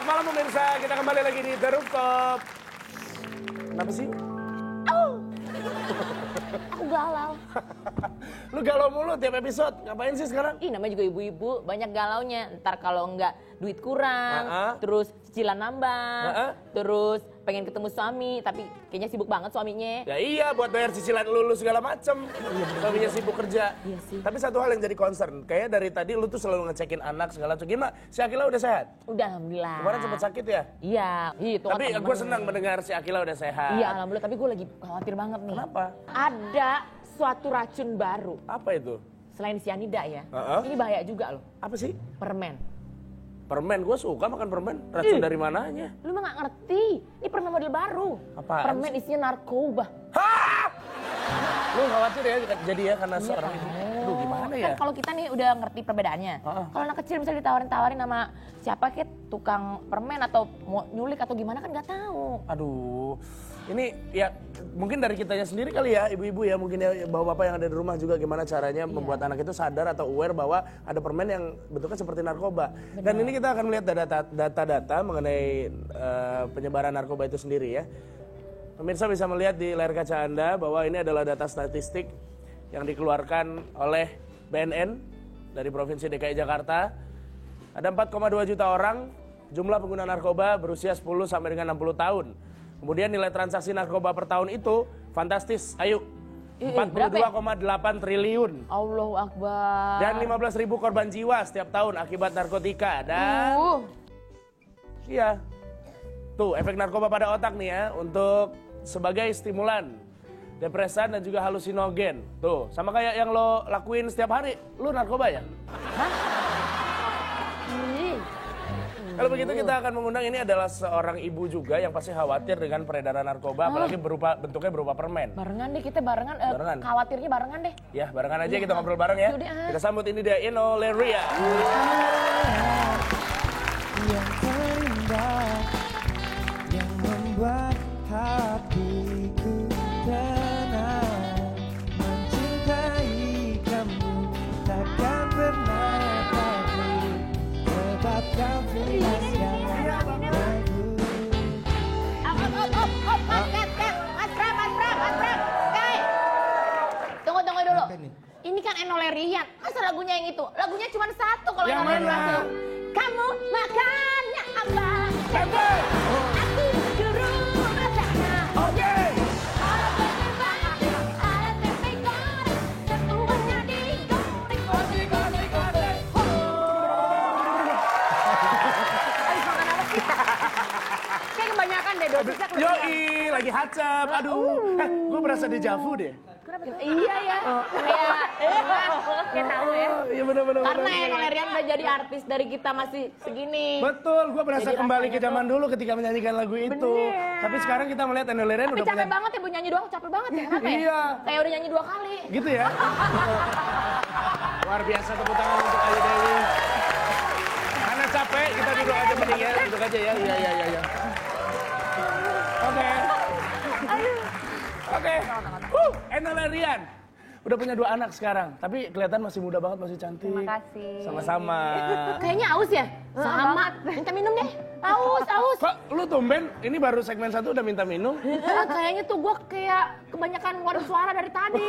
Selamat malam pemirsa, kita kembali lagi di The Rooftop. Kenapa sih? Aku galau. Lu galau mulu tiap episode, ngapain sih sekarang? Ih, namanya juga ibu-ibu, banyak galaunya. Ntar kalau enggak duit kurang, terus cicilan nambah, terus pengen ketemu suami, tapi kayaknya sibuk banget suaminya. Ya iya, buat bayar cicilan lu segala macem. Suaminya sibuk kerja. Iya sih. Tapi satu hal yang jadi concern, kayaknya dari tadi lu tuh selalu ngecekin anak segala macam. Gimana? Si Akila udah sehat? Udah, alhamdulillah. Kemarin sempat sakit ya? Iya. Itu Tapi gue senang mendengar si Akila udah sehat. Iya, alhamdulillah. Tapi gue lagi khawatir banget nih. Kenapa? Ada suatu racun baru. Apa itu? Selain cyanida ya. Uh-uh. Ini bahaya juga loh. Apa sih? Permen. Permen, gue suka makan permen. Racun dari mananya? Lu mah gak ngerti. Ini permen model baru. Apaan Permen sih? isinya narkoba. Hah? Lu khawatir ya jadi ya karena Iya, seorang itu? Aduh gimana ya? Kan kalau kita nih udah ngerti perbedaannya. Kalau anak kecil misalnya ditawarin-tawarin sama siapa kek tukang permen atau mau nyulik atau gimana kan nggak tahu. Aduh, ini ya mungkin dari kitanya sendiri kali ya, ibu-ibu ya, mungkin ya bapak-bapak yang ada di rumah juga gimana caranya membuat anak itu sadar atau aware bahwa ada permen yang bentuknya seperti narkoba. Dan ini kita akan melihat data-data mengenai penyebaran narkoba itu sendiri ya. Pemirsa bisa melihat di layar kaca Anda bahwa ini adalah data statistik yang dikeluarkan oleh BNN dari Provinsi DKI Jakarta. Ada 4,2 juta orang jumlah pengguna narkoba berusia 10 sampai dengan 60 tahun. Kemudian nilai transaksi narkoba per tahun itu fantastis, ayo 42,8 triliun. Allahu Akbar. Dan 15.000 korban jiwa setiap tahun akibat narkotika. Dan iya, tuh efek narkoba pada otak nih ya, untuk sebagai stimulan, depresan dan juga halusinogen. Tuh, sama kayak yang lo lakuin setiap hari, lu narkoba ya? Hah? Kalau begitu kita akan mengundang, ini adalah seorang ibu juga yang pasti khawatir dengan peredaran narkoba, apalagi bentuknya berupa permen. Barengan deh kita barengan. Barengan. Khawatirnya barengan deh. Ya, barengan aja kita ngobrol bareng ya. Yaudah. Kita sambut ini dia, Enoleria. Yang terindah yang membuat hatiku tenang, mencintai kamu takkan pernah takut, sebab kau punya segala aku. Mas Pram. Tunggu dulu. Ini kan Enolerian. Masa lagunya yang itu? Lagunya cuma satu kalau Yang Enolerian mana? satu. Kamu makannya apa? Tempe. Aku juru masaknya. Oke. Ada tempe batu, ada tempe goreng, semuanya digoreng. Habis makan apa sih? Kayak kebanyakan deh dosisnya kelebihan. Yoi, lagi hacap. Aduh, gue berasa dejavu deh. Iya ya. Kayak tahu ya. Iya benar-benar. Karena Enolerian udah jadi artis dari kita masih segini. Betul, gue berasa Jadi kembali ke rasanya zaman dulu ketika menyanyikan lagu itu. Bener. Tapi sekarang kita melihat Enolerian Tapi udah capek punya... banget ya Bu nyanyi doang, capek banget ya. Kenapa ya? Iya. Kayak udah nyanyi 2 kali. Gitu ya. Luar biasa, tepuk tangan untuk Ayu Dewi. Karena capek, kita duduk aja mending ya. Duduk aja ya. Iya. Oke. Enolerian. Udah punya 2 anak sekarang, tapi kelihatan masih muda banget, masih cantik. Terima kasih. Sama-sama. Kayaknya aus ya? Sama. Minta minum deh. Aus. Kok lu tumben, ini baru segmen 1 udah minta minum? Kayaknya tuh gue kayak kebanyakan ngeluarin suara dari tadi.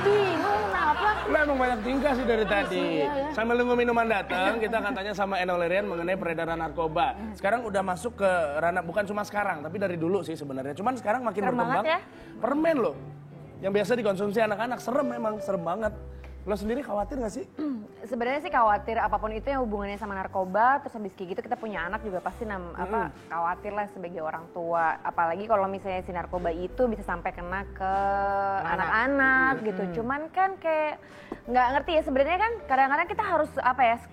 Bingung kenapa. Lu emang banyak tingkah sih dari tadi. iya ya. Sambil nunggu minuman datang, kita akan tanya sama Enolerian mengenai peredaran narkoba. Sekarang udah masuk ke ranah, bukan cuma sekarang, tapi dari dulu sih sebenarnya. Cuman sekarang makin Serem berkembang. banget ya. Permen loh. Yang biasa dikonsumsi anak-anak, serem banget. Lo sendiri khawatir gak sih? Sebenarnya sih khawatir apapun itu yang hubungannya sama narkoba, terus habis kayak gitu kita punya anak juga pasti khawatir lah sebagai orang tua. Apalagi kalau misalnya si narkoba itu bisa sampai kena ke anak-anak gitu. Cuman kan kayak nggak ngerti ya, sebenarnya kan kadang-kadang kita harus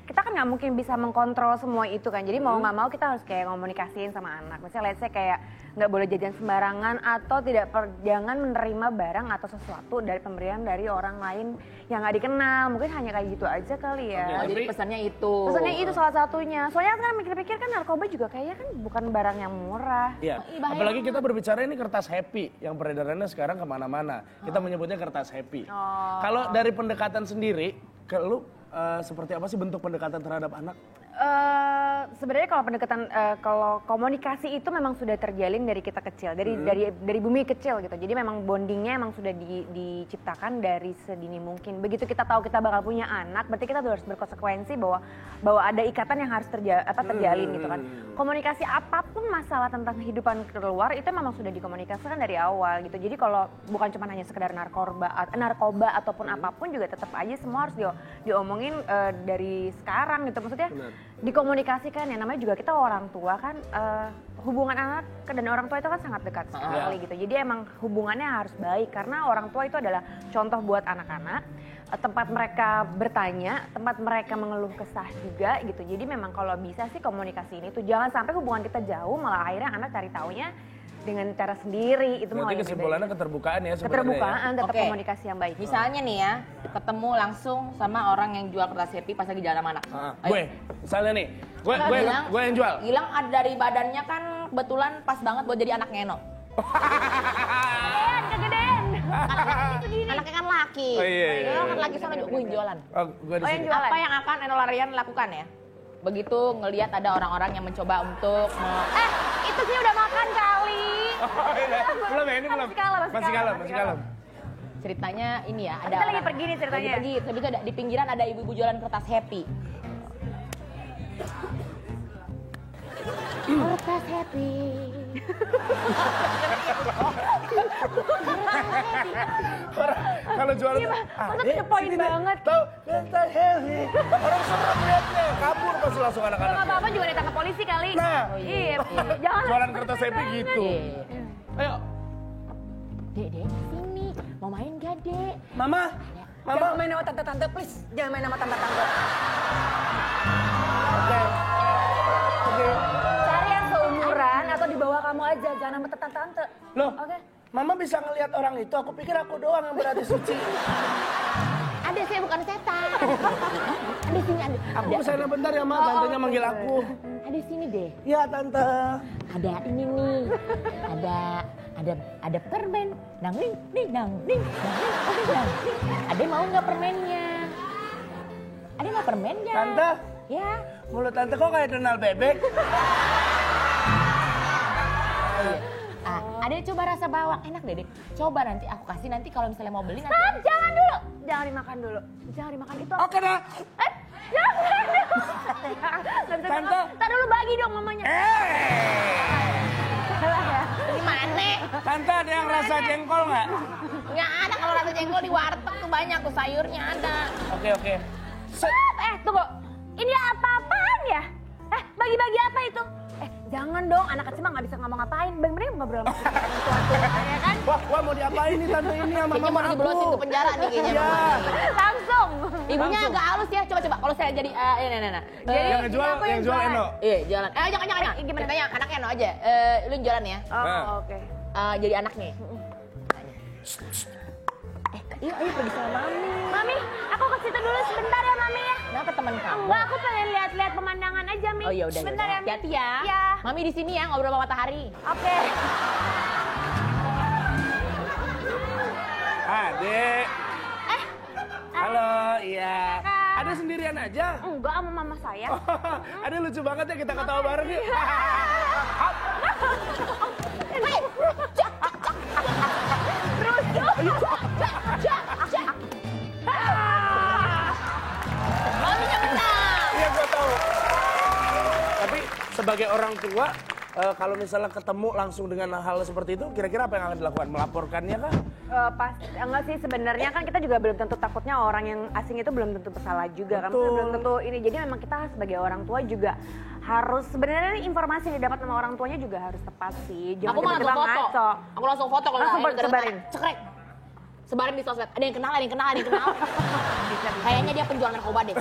kita kan nggak mungkin bisa mengkontrol semua itu kan. Jadi mau nggak mau kita harus kayak komunikasiin sama anak. Misalnya let's say kayak nggak boleh jajan sembarangan atau jangan menerima barang atau sesuatu dari pemberian dari orang lain yang nggak dikenal. Mungkin hanya kayak gitu aja kali ya. Jadi pesannya itu. Pesannya itu salah satunya. Soalnya kan mikir-pikir kan narkoba juga kayaknya kan bukan barang yang murah. Iya. Apalagi kita berbicara ini kertas happy yang peredarannya sekarang kemana-mana. Kita menyebutnya kertas happy. Kalau dari pendekatan sendiri, ke lu seperti apa sih bentuk pendekatan terhadap anak? Sebenarnya kalau pendekatan, kalau komunikasi itu memang sudah terjalin dari kita kecil, dari bumi kecil gitu. Jadi memang bondingnya emang sudah diciptakan dari sedini mungkin. Begitu kita tahu kita bakal punya anak, berarti kita harus berkonsekuensi bahwa ada ikatan yang harus terjalin gitu kan. Komunikasi apapun masalah tentang kehidupan keluar itu memang sudah dikomunikasikan dari awal gitu. Jadi kalau bukan cuma hanya sekedar narkoba ataupun apapun juga tetap aja semua harus diomongin dari sekarang gitu. Maksudnya dikomunikasikan ya, namanya juga kita orang tua kan, hubungan anak dan orang tua itu kan sangat dekat sekali gitu. Jadi emang hubungannya harus baik karena orang tua itu adalah contoh buat anak-anak, tempat mereka bertanya, tempat mereka mengeluh kesah juga gitu. Jadi memang kalau bisa sih komunikasi ini tuh jangan sampai hubungan kita jauh malah akhirnya anak cari taunya dengan cara sendiri. Itu berarti kesimpulannya keterbukaan ya sebenarnya. Keterbukaan, tetap komunikasi yang baik. Misalnya nih ya, ketemu langsung sama orang yang jual kertas happy pas lagi jalan sama anak. Gue, misalnya nih, gue yang jual. Gilang ada dari badannya kan kebetulan pas banget buat jadi anak Eno. Kegedean. Anaknya kan laki. Oh, iya. Kan laki sana gue jualan. Gue di sini. Apa yang akan Eno Larian lakukan ya? Begitu ngelihat ada orang-orang yang mencoba untuk Itu sih udah makan kali. Belum ya, ini belum. Masih kalem. Ceritanya ini ya, ada Kita lagi orang- pergi nih ceritanya. Lagi pergi, tapi itu di pinggiran ada ibu-ibu jualan kertas happy. Kertas happy. Kalau jualan, masa to the point banget. Tahu, kita heavy. Orang serem liatnya, kabur pasti langsung Kalau anak-anaknya. nggak apa-apa juga ditangkap polisi kali. Nah. Iya. Jangan. Jualan kertas happy gitu. Ayo, Dek, sini. Mau main gak, Dek? Mama. Jangan main sama tante-tante, please. Jangan main sama tante-tante. Oke. Cari yang seumuran atau di bawah kamu aja, jangan sama tante-tante. Loh, Oke. Mama bisa ngelihat orang itu, aku pikir aku doang yang berarti suci. Ada, saya bukan setan. Ada sini, ada. Aku kesana bentar ya, Ma. Tantenya manggil aku. Ada sini deh. Iya, Tante. Ada ini nih. Ada permen. Nang ning, nang ning, nang ning. Ada mau nggak permennya? Ada mau permennya? Tante, Ya. mulut Tante kok kayak kenal bebek? Ada coba rasa bawang, enak deh. Coba nanti aku kasih nanti kalau misalnya mau beli nanti. Stop, jangan dulu. Jangan dimakan dulu. Jangan dimakan itu. Oke dah. Tante. Ntar dulu bagi dong mamanya. Salah ya. Gimana? Tante ada yang rasa jengkol nggak? Nggak ada, kalau rasa jengkol di warteg tuh banyak tuh sayurnya ada. Oke. Tunggu. Ini apa-apaan ya? Bagi-bagi apa itu? Jangan dong, anak kecil mah nggak bisa ngomong ngapain. Bener-bener ngobrol sama tua-tua, ya kan? Wah mau diapain nih Tante ini sama Kayaknya mama mau diblosin aku? ke penjara nih kayaknya. Iya. Langsung. Ibunya agak halus ya, coba. Kalau saya jadi, Jadi Yang jual Eno. Iya, jalan. Jangan. Gimana tanya anaknya Eno aja. Lu yang jualan ya. Oke. Jadi anaknya. Ayo pergi sama Mami. Mami, aku ke situ dulu sebentar ya, Mami ya. Kenapa teman kamu? Enggak, aku pengen lihat-lihat pemandangan aja, Mi. Oh iya udah. Sebentar ya, Mi. Hati-hati ya. Iya. Mami di sini ya ngobrol sama matahari. Oke. Adek. Halo, iya. Ada sendirian aja? Enggak, sama mama saya. Adek lucu banget ya kita ketawa bareng yuk. Maminya menang. Iya gue tahu. Tapi sebagai orang tua, kalau misalnya ketemu langsung dengan hal seperti itu, kira-kira apa yang akan dilakukan? Melaporkannya kah? Enggak sih, sebenarnya kan kita juga belum tentu, takutnya orang yang asing itu belum tentu bersalah juga kan. Maksudnya belum tentu ini. Jadi memang kita sebagai orang tua juga harus, sebenarnya informasi yang didapat sama orang tuanya juga harus tepat sih. Jangan Aku malah tiba-tiba langsung foto. ngaco. Aku langsung foto kalau Langsung ada sebarin. cekrek. Sebarin di sosmed. Ada yang kenal. Kayaknya dia penjual narkoba deh.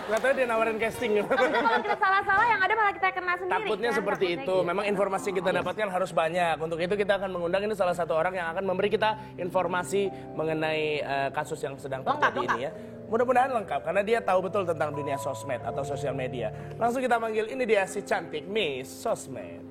Nggak tahu dia nawarin casting gitu. Kalau kita salah-salah yang ada malah kita kena sendiri. Takutnya kan? seperti Takutnya itu. gitu. Memang informasi yang kita dapatkan harus banyak. Untuk itu kita akan mengundang ini salah satu orang yang akan memberi kita informasi mengenai kasus yang sedang terjadi Lengkap. ini ya. Mudah-mudahan lengkap karena dia tahu betul tentang dunia sosmed atau sosial media. Langsung kita manggil, ini dia si cantik Miss Sosmed.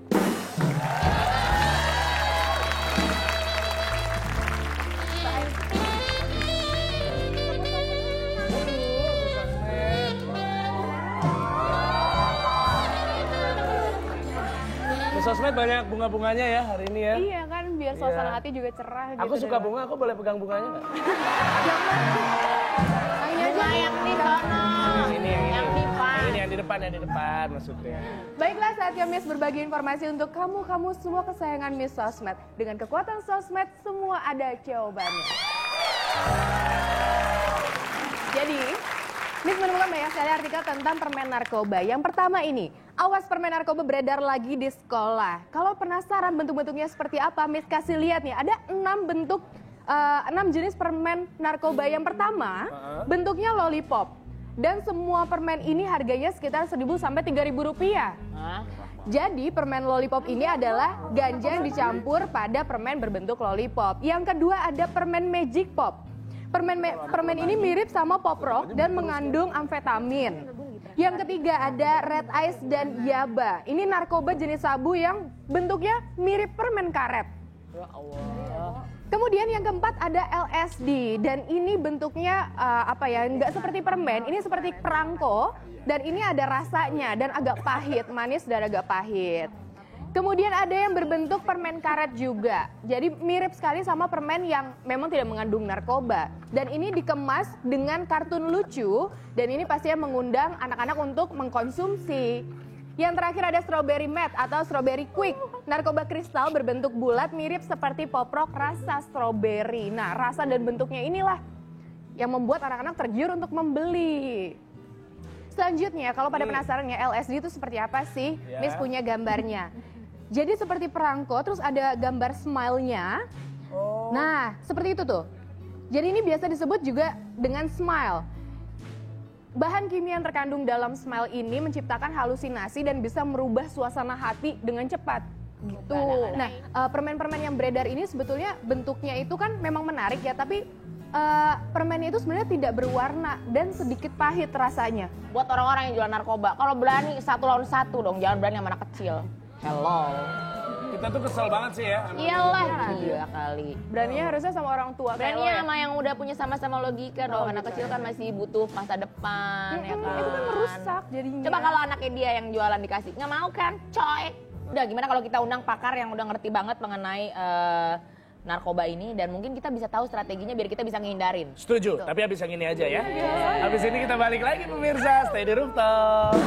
Di sosmed banyak bunga-bunganya ya hari ini ya. Iya kan, biar suasana hati juga cerah gitu. Aku suka bunga, aku boleh pegang bunganya nggak? Bunga yang di sono. Ini Yang di depan. Ini yang di depan maksudnya. Baiklah, saatnya Miss berbagi informasi untuk kamu semua kesayangan Miss Sosmed. Dengan kekuatan sosmed, semua ada jawabannya. Jadi, Miss menemukan banyak sekali artikel tentang permen narkoba. Yang pertama ini, awas permen narkoba beredar lagi di sekolah. Kalau penasaran bentuk-bentuknya seperti apa, Miss kasih lihat nih, ada 6 jenis permen narkoba. Yang pertama, bentuknya lollipop. Dan semua permen ini harganya sekitar 1.000 sampai 3.000 rupiah. Jadi permen lollipop ini adalah ganja yang dicampur pada permen berbentuk lollipop. Yang kedua ada permen Magic Pop. Permen ini mirip sama pop rock dan mengandung amfetamin. Yang ketiga ada Red Ice dan Yaba. Ini narkoba jenis sabu yang bentuknya mirip permen karet. Kemudian yang keempat ada LSD dan ini bentuknya nggak seperti permen, ini seperti perangko dan ini ada rasanya dan agak pahit, manis dan agak pahit. Kemudian ada yang berbentuk permen karet juga, jadi mirip sekali sama permen yang memang tidak mengandung narkoba. Dan ini dikemas dengan kartun lucu dan ini pastinya mengundang anak-anak untuk mengkonsumsi. Yang terakhir ada strawberry mad atau strawberry quick. Narkoba kristal berbentuk bulat mirip seperti pop rock rasa strawberry. Nah, rasa dan bentuknya inilah yang membuat anak-anak tergiur untuk membeli. Selanjutnya, kalau pada penasaran ya LSD itu seperti apa sih? Miss punya gambarnya. Jadi seperti perangko, terus ada gambar smile-nya. Nah, seperti itu tuh. Jadi ini biasa disebut juga dengan smile. Bahan kimia yang terkandung dalam smile ini menciptakan halusinasi dan bisa merubah suasana hati dengan cepat. Gitu. Nah, permen-permen yang beredar ini sebetulnya bentuknya itu kan memang menarik ya, tapi permennya itu sebenarnya tidak berwarna dan sedikit pahit rasanya. Buat orang-orang yang jual narkoba, kalau berani 1 lawan 1 dong, jangan berani sama anak kecil. Hello. Kita tuh kesel banget sih ya. Iyalah, gila kali. Beraninya harusnya sama orang tua kayak lo Beraninya ya. sama yang udah punya sama-sama logika dong. Anak kecil kan masih butuh masa depan, ya kan. Itu kan merusak jadinya. Coba kalau anaknya dia yang jualan dikasih, nggak mau kan, coy. Udah gimana kalau kita undang pakar yang udah ngerti banget mengenai narkoba ini dan mungkin kita bisa tahu strateginya biar kita bisa ngehindarin. Setuju, tapi habis yang ini aja ya. Habis ini kita balik lagi pemirsa, stay di rooftop.